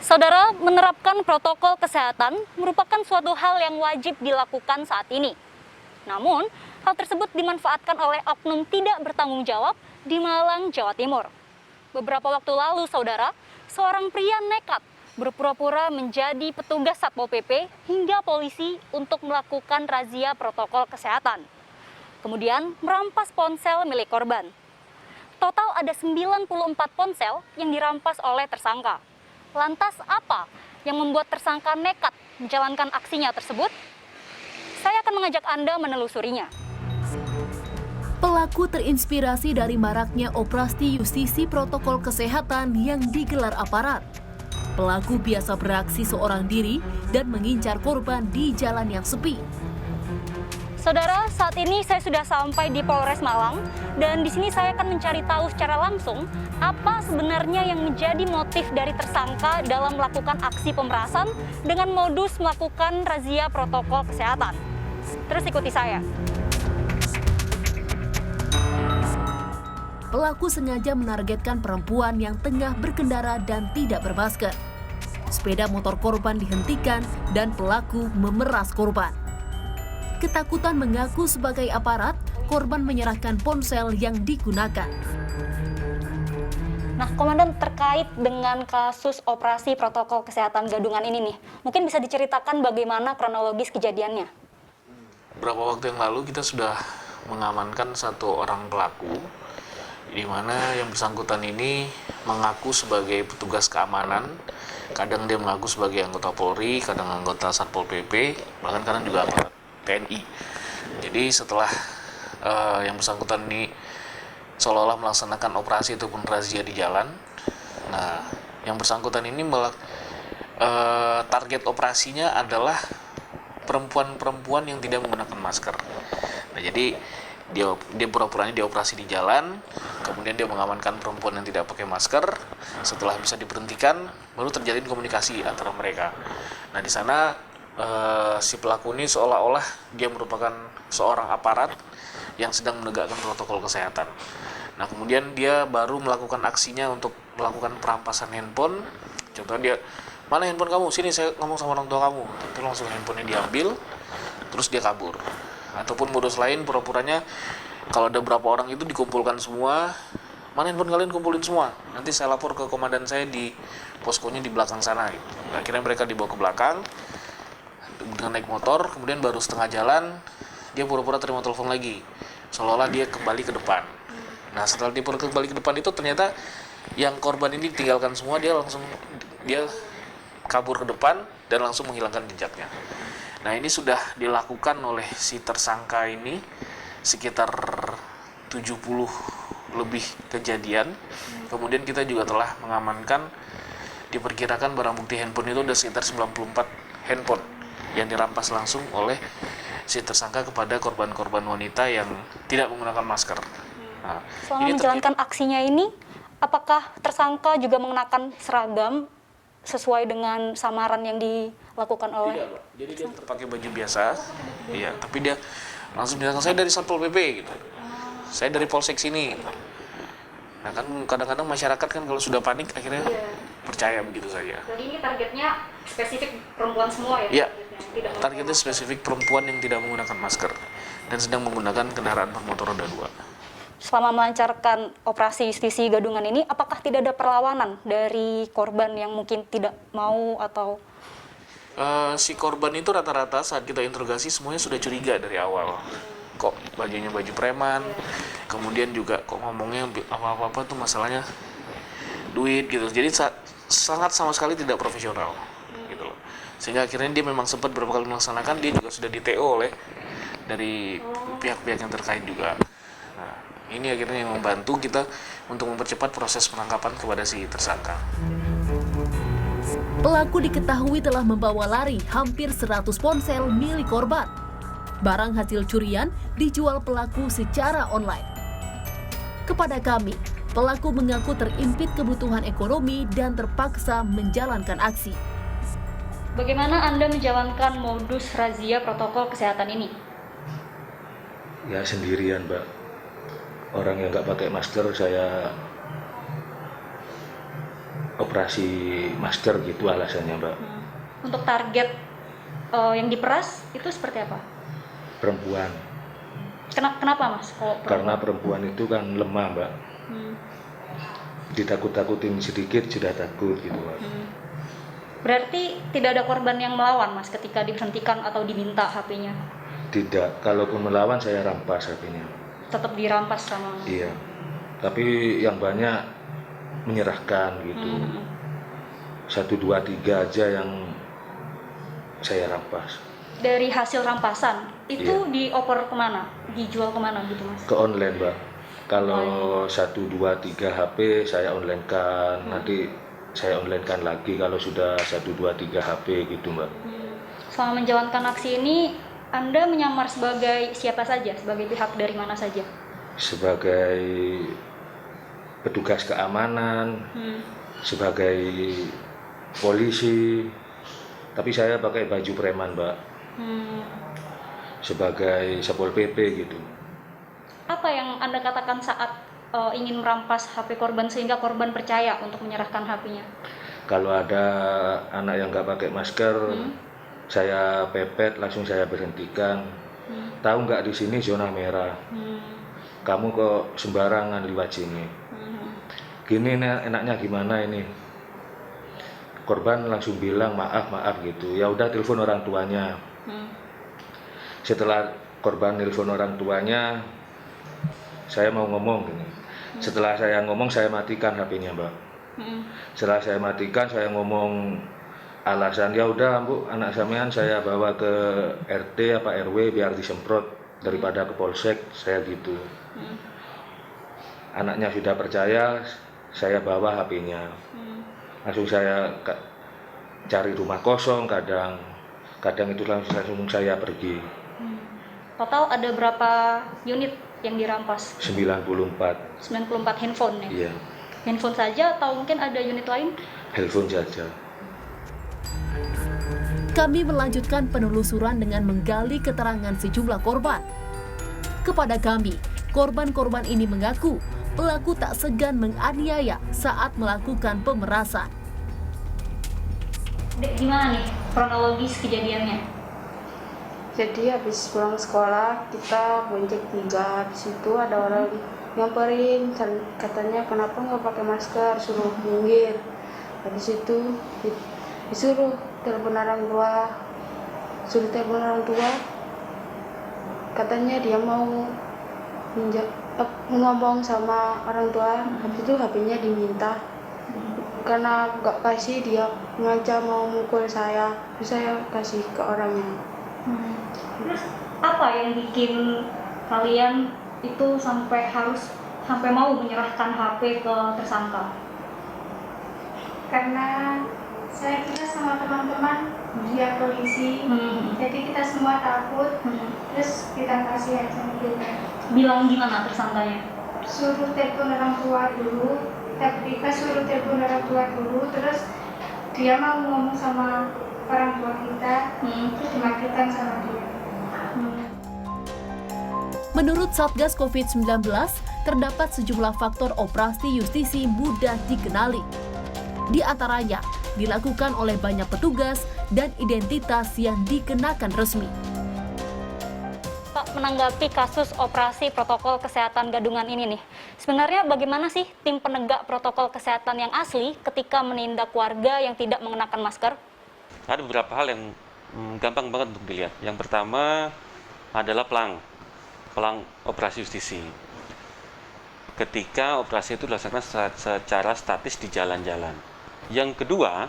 Saudara, menerapkan protokol kesehatan merupakan suatu hal yang wajib dilakukan saat ini. Namun, hal tersebut dimanfaatkan oleh oknum tidak bertanggung jawab di Malang, Jawa Timur. Beberapa waktu lalu, saudara, seorang pria nekat berpura-pura menjadi petugas Satpol PP hingga polisi untuk melakukan razia protokol kesehatan. Kemudian merampas ponsel milik korban. Total ada 94 ponsel yang dirampas oleh tersangka. Lantas apa yang membuat tersangka nekat menjalankan aksinya tersebut? Saya akan mengajak Anda menelusurinya. Pelaku terinspirasi dari maraknya operasi justisi protokol kesehatan yang digelar aparat. Pelaku biasa beraksi seorang diri dan mengincar korban di jalan yang sepi. Saudara, saat ini saya sudah sampai di Polres Malang dan di sini saya akan mencari tahu secara langsung apa sebenarnya yang menjadi motif dari tersangka dalam melakukan aksi pemerasan dengan modus melakukan razia protokol kesehatan. Terus ikuti saya. Pelaku sengaja menargetkan perempuan yang tengah berkendara dan tidak bermasker. Sepeda motor korban dihentikan dan pelaku memeras korban. Ketakutan mengaku sebagai aparat, korban menyerahkan ponsel yang digunakan. Nah, Komandan, terkait dengan kasus operasi protokol kesehatan Gadungan ini nih, mungkin bisa diceritakan bagaimana kronologis kejadiannya? Beberapa waktu yang lalu kita sudah mengamankan satu orang pelaku, di mana yang bersangkutan ini mengaku sebagai petugas keamanan. Kadang dia mengaku sebagai anggota Polri, kadang anggota Satpol PP, bahkan kadang juga aparat TNI. Jadi setelah yang bersangkutan ini seolah-olah melaksanakan operasi ataupun razia di jalan, nah yang bersangkutan ini target operasinya adalah perempuan-perempuan yang tidak menggunakan masker. Nah, jadi dia pura-puranya dioperasi di jalan, kemudian dia mengamankan perempuan yang tidak pakai masker. Setelah bisa diberhentikan, baru terjalin komunikasi antara mereka. Nah, di sana si pelaku ini seolah-olah dia merupakan seorang aparat yang sedang menegakkan protokol kesehatan. Nah, kemudian dia baru melakukan aksinya untuk melakukan perampasan handphone. Contohnya dia, mana handphone kamu? Sini saya ngomong sama orang tua kamu. Tapi langsung handphonenya diambil, terus dia kabur. Ataupun modus lain, pura-puranya kalau ada berapa orang itu dikumpulkan semua, mana handphone kalian kumpulin semua, nanti saya lapor ke komandan saya di poskonya di belakang sana gitu. Akhirnya mereka dibawa ke belakang dengan naik motor, kemudian baru setengah jalan dia pura-pura terima telepon lagi, seolah-olah dia kembali ke depan. Nah, setelah dia kembali ke depan itu ternyata yang korban ini ditinggalkan semua, dia kabur ke depan dan langsung menghilangkan jejaknya. Nah, ini sudah dilakukan oleh si tersangka ini sekitar 70 lebih kejadian. Kemudian kita juga telah mengamankan, diperkirakan barang bukti handphone itu ada sekitar 94 handphone yang dirampas langsung oleh si tersangka kepada korban-korban wanita yang tidak menggunakan masker. Nah, selama menjalankan aksinya ini, apakah tersangka juga mengenakan seragam sesuai dengan samaran yang dilakukan oleh? Tidak, jadi dia pakai baju biasa, iya. Tapi dia langsung bilang, saya dari Satpol PP gitu, saya dari Polsek sini. Nah, kan kadang-kadang masyarakat kan kalau sudah panik akhirnya percaya begitu saja. Jadi ini targetnya spesifik perempuan semua ya? Iya, targetnya spesifik perempuan yang tidak menggunakan masker dan sedang menggunakan kendaraan bermotor roda 2. Selama melancarkan operasi justisi Gadungan ini, apakah tidak ada perlawanan dari korban yang mungkin tidak mau atau? Si korban itu rata-rata saat kita interogasi semuanya sudah curiga dari awal. Kok bajunya baju preman, kemudian juga kok ngomongnya apa-apa tuh masalahnya duit gitu. Jadi sangat sama sekali tidak profesional gitu loh. Sehingga akhirnya dia memang sempat beberapa kali melaksanakan, dia juga sudah di-TO oleh dari pihak-pihak yang terkait juga. Nah, ini akhirnya yang membantu kita untuk mempercepat proses penangkapan kepada si tersangka. Pelaku diketahui telah membawa lari hampir 100 ponsel milik korban. Barang hasil curian dijual pelaku secara online. Kepada kami, pelaku mengaku terimpit kebutuhan ekonomi dan terpaksa menjalankan aksi. Bagaimana Anda menjalankan modus razia protokol kesehatan ini? Ya sendirian, Mbak. Orang yang nggak pakai masker saya operasi masker gitu alasannya, Mbak. Untuk target yang diperas itu seperti apa? Perempuan. Kenapa Mas? Karena perempuan itu kan lemah, Mbak. Ditakut-takutin sedikit sudah takut gitu, Mbak. Berarti tidak ada korban yang melawan Mas ketika diberhentikan atau diminta HP-nya? Tidak, kalaupun melawan saya rampas HP-nya. Tetap dirampas sama? Iya. Tapi yang banyak menyerahkan gitu. 1, 2, 3 aja yang saya rampas. Dari hasil rampasan itu Iya. dioper kemana? Dijual kemana gitu Mas? Ke online, Mbak. Kalau 1, 2, 3 HP saya online-kan, nanti saya online-kan lagi kalau sudah 1, 2, 3 HP gitu, Mbak. Selama menjalankan aksi ini, Anda menyamar sebagai siapa saja? Sebagai pihak dari mana saja? Sebagai petugas keamanan, sebagai polisi, tapi saya pakai baju preman, Mbak. Sebagai Satpol PP gitu. Apa yang Anda katakan saat ingin merampas HP korban sehingga korban percaya untuk menyerahkan HP-nya? Kalau ada anak yang nggak pakai masker, saya pepet, langsung saya berhentikan. Tahu nggak di sini zona merah? Kamu kok sembarangan lewat sini? Gini enaknya gimana ini? Korban langsung bilang maaf gitu. Ya udah telepon orang tuanya. Setelah korban telepon orang tuanya, saya mau ngomong gini. Setelah saya ngomong, saya matikan HP-nya, Mbak. Setelah saya matikan, saya ngomong alasan, ya udah Bu, anak sampean saya bawa ke RT apa RW biar disemprot daripada ke polsek, saya gitu. Anaknya sudah percaya, saya bawa HP-nya. Langsung saya cari rumah kosong, kadang itu langsung saya pergi. Total ada berapa unit yang dirampas? 94. 94 handphone ya? Iya, Handphone saja atau mungkin ada unit lain? handphone saja. Kami melanjutkan penelusuran dengan menggali keterangan sejumlah korban. Kepada kami, korban-korban ini mengaku pelaku tak segan menganiaya saat melakukan pemerasan. Dek, gimana nih kronologis kejadiannya? Jadi habis pulang sekolah kita bonceng 3, habis itu ada orang nyamperin katanya kenapa nggak pakai masker, suruh minggir. Habis itu disuruh telepon orang tua, katanya dia mau ngomong sama orang tua. Habis itu HP-nya diminta, karena nggak kasih dia ngancam mau mukul saya, terus saya kasih ke orangnya. Terus apa yang bikin kalian itu sampai mau menyerahkan HP ke tersangka? Karena saya kira sama teman-teman dia polisi, jadi kita semua takut, terus kita kasih aja mobilnya. Bilang gimana tersangkanya? Suruh telepon orang tua dulu, kita suruh telepon orang tua dulu, terus dia mau ngomong sama orang tua kita, terus dimatikan sama dia. Menurut Satgas COVID-19, terdapat sejumlah faktor operasi justisi mudah dikenali. Di antaranya, dilakukan oleh banyak petugas dan identitas yang dikenakan resmi. Pak, menanggapi kasus operasi protokol kesehatan gadungan ini nih, sebenarnya bagaimana sih tim penegak protokol kesehatan yang asli ketika menindak warga yang tidak mengenakan masker? Ada beberapa hal yang gampang banget untuk dilihat. Yang pertama adalah pelang operasi justisi. Ketika operasi itu dilaksanakan secara statis di jalan-jalan. Yang kedua,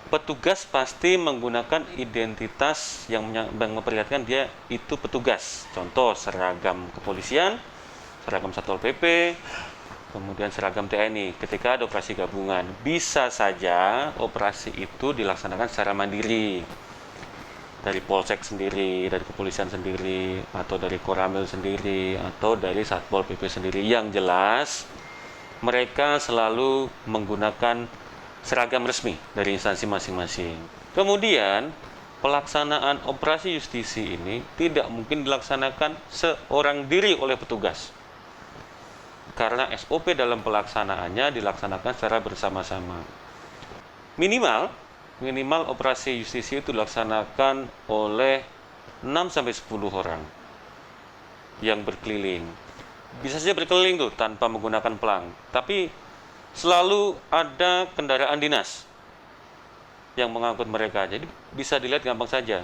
petugas pasti menggunakan identitas yang memperlihatkan dia itu petugas. Contoh seragam kepolisian, seragam Satpol PP, kemudian seragam TNI. Ketika ada operasi gabungan, bisa saja operasi itu dilaksanakan secara mandiri. Dari Polsek sendiri, dari kepolisian sendiri, atau dari Koramil sendiri, atau dari Satpol PP sendiri. Yang jelas, mereka selalu menggunakan seragam resmi dari instansi masing-masing. Kemudian, pelaksanaan operasi justisi ini tidak mungkin dilaksanakan seorang diri oleh petugas. karena SOP dalam pelaksanaannya dilaksanakan secara bersama-sama. Minimal operasi justisi itu dilaksanakan oleh 6-10 orang yang berkeliling. Bisa saja berkeliling tuh tanpa menggunakan pelang, tapi selalu ada kendaraan dinas yang mengangkut mereka. Jadi bisa dilihat gampang saja.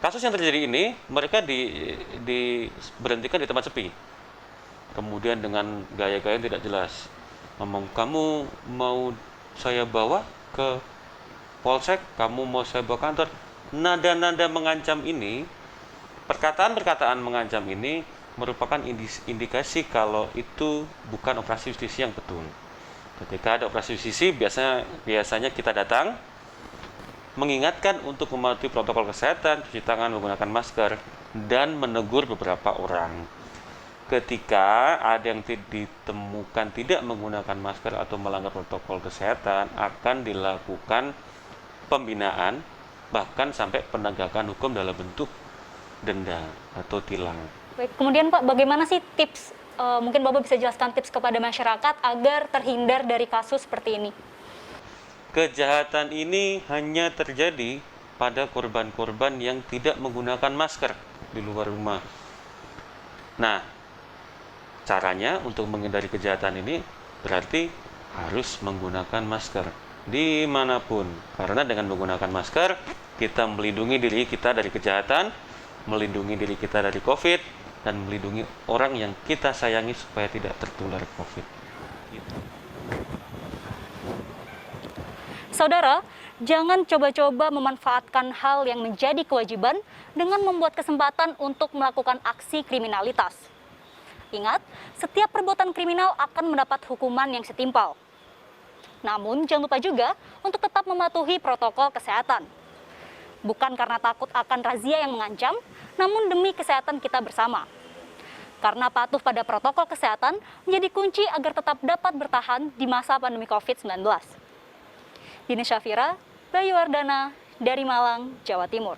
Kasus yang terjadi ini, mereka diberhentikan di tempat sepi. Kemudian dengan gaya-gaya yang tidak jelas. Ngomong, kamu mau saya bawa ke polsek, kamu mau saya bawa kantor. Nada-nada mengancam ini, perkataan-perkataan mengancam ini merupakan indikasi kalau itu bukan operasi justisi yang betul. Ketika ada operasi justisi, biasanya kita datang, mengingatkan untuk mematuhi protokol kesehatan, cuci tangan, menggunakan masker, dan menegur beberapa orang. Ketika ada yang ditemukan tidak menggunakan masker atau melanggar protokol kesehatan, akan dilakukan pembinaan, bahkan sampai penegakan hukum dalam bentuk denda atau tilang. Baik, kemudian Pak, bagaimana sih tips, mungkin Bapak bisa jelaskan tips kepada masyarakat agar terhindar dari kasus seperti ini? Kejahatan ini hanya terjadi pada korban-korban yang tidak menggunakan masker di luar rumah. Nah, caranya untuk menghindari kejahatan ini berarti harus menggunakan masker dimanapun. Karena dengan menggunakan masker, kita melindungi diri kita dari kejahatan, melindungi diri kita dari COVID, dan melindungi orang yang kita sayangi supaya tidak tertular COVID. Gitu. Saudara, jangan coba-coba memanfaatkan hal yang menjadi kewajiban dengan membuat kesempatan untuk melakukan aksi kriminalitas. Ingat, setiap perbuatan kriminal akan mendapat hukuman yang setimpal. Namun, jangan lupa juga untuk tetap mematuhi protokol kesehatan. Bukan karena takut akan razia yang mengancam, namun demi kesehatan kita bersama. Karena patuh pada protokol kesehatan menjadi kunci agar tetap dapat bertahan di masa pandemi COVID-19. Dini Syafira, Bayu Wardana, dari Malang, Jawa Timur.